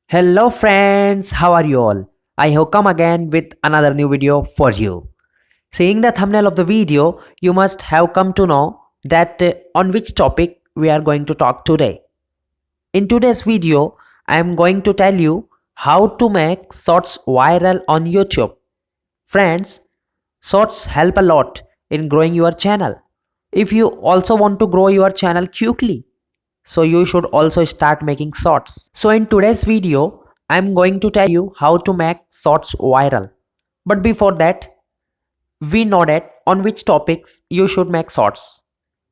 Hello friends, how are you all? I have come again with another new video for you. Seeing the thumbnail of the video, you must have come to know that on which topic we are going to talk today. In today's video, I am going to tell you how to make shorts viral on YouTube. Friends, shorts help a lot in growing your channel. If you also want to grow your channel quickly, so you should also start making shorts. So in today's video, I'm going to tell you how to make shorts viral. But before that, we know that on which topics you should make shorts.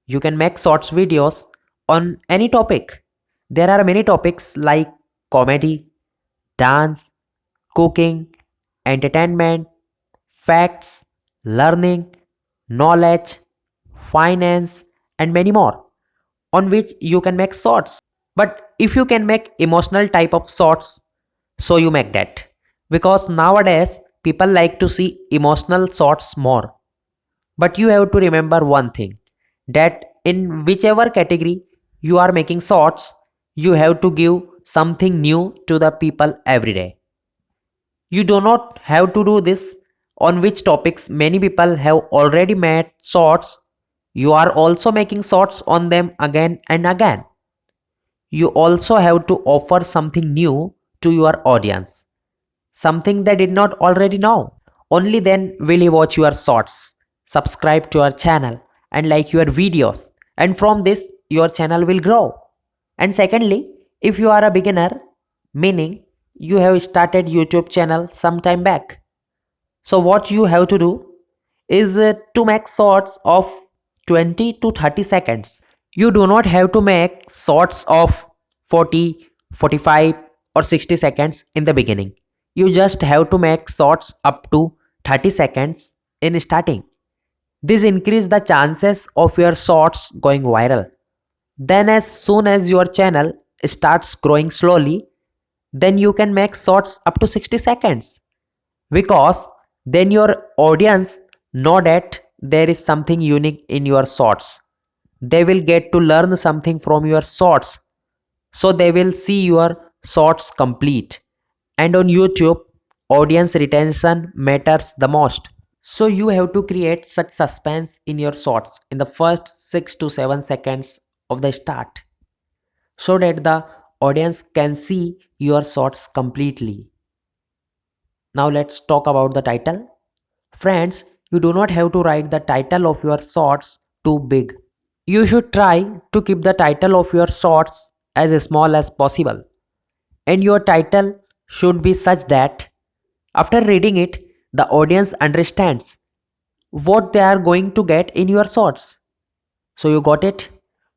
You can make shorts videos on any topic. There are many topics like comedy, dance, cooking, entertainment, facts, learning, knowledge, finance, and many more on which you can make shorts. But if you can make emotional type of shorts, so you make that. Because nowadays people like to see emotional shorts more. But you have to remember one thing, that in whichever category you are making shorts, you have to give something new to the people every day. You do not have to do this on which topics many people have already made shorts. You are also making shorts on them again and again. You also have to offer something new to your audience, something they did not already know. Only then will he watch your shorts, subscribe to our channel, and like your videos, and from this your channel will grow. And secondly, if you are a beginner, meaning you have started YouTube channel some time back, so what you have to do is to make shorts of 20 to 30 seconds. You do not have to make shorts of 40, 45 or 60 seconds in the beginning. You just have to make shorts up to 30 seconds in starting. This increases the chances of your shorts going viral. Then as soon as your channel starts growing slowly, then you can make shorts up to 60 seconds. Because then your audience know that there is something unique in your shorts. They will get to learn something from your shorts, so they will see your shorts complete. And on YouTube, audience retention matters the most. So you have to create such suspense in your shorts in the first 6 to 7 seconds of the start, so that the audience can see your shorts completely. Now let's talk about the title. Friends, you do not have to write the title of your shorts too big. You should try to keep the title of your shorts as small as possible. And your title should be such that after reading it, the audience understands what they are going to get in your shorts. So you got it?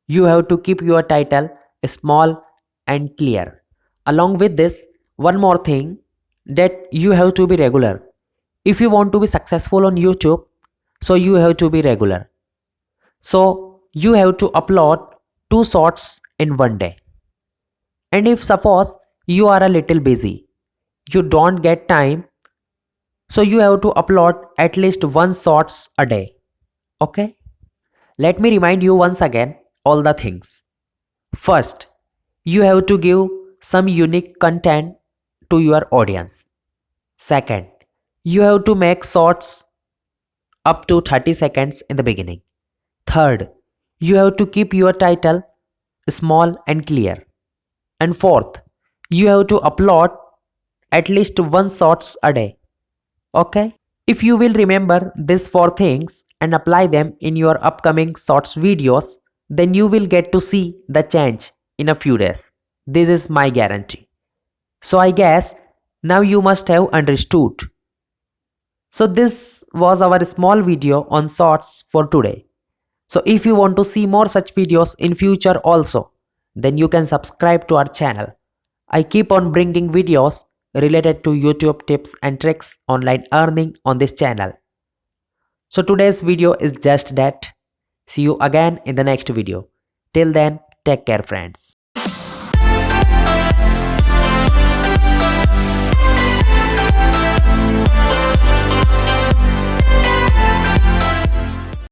You have to keep your title small and clear. Along with this, one more thing, that you have to be regular. If you want to be successful on YouTube, so you have to be regular. So you have to upload 2 shorts in one day. And if suppose you are a little busy, you don't get time, so you have to upload at least 1 shorts a day. Okay? Let me remind you once again all the things. First, you have to give some unique content to your audience. Second, you have to make shorts up to 30 seconds in the beginning. Third, you have to keep your title small and clear. And fourth, you have to upload at least 1 shorts a day. Okay? If you will remember these 4 things and apply them in your upcoming shorts videos, then you will get to see the change in a few days. This is my guarantee. So I guess now you must have understood. So this was our small video on shorts for today. So if you want to see more such videos in future also, then you can subscribe to our channel. I keep on bringing videos related to YouTube tips and tricks online earning on this channel. So today's video is just that. See you again in the next video. Till then, take care friends.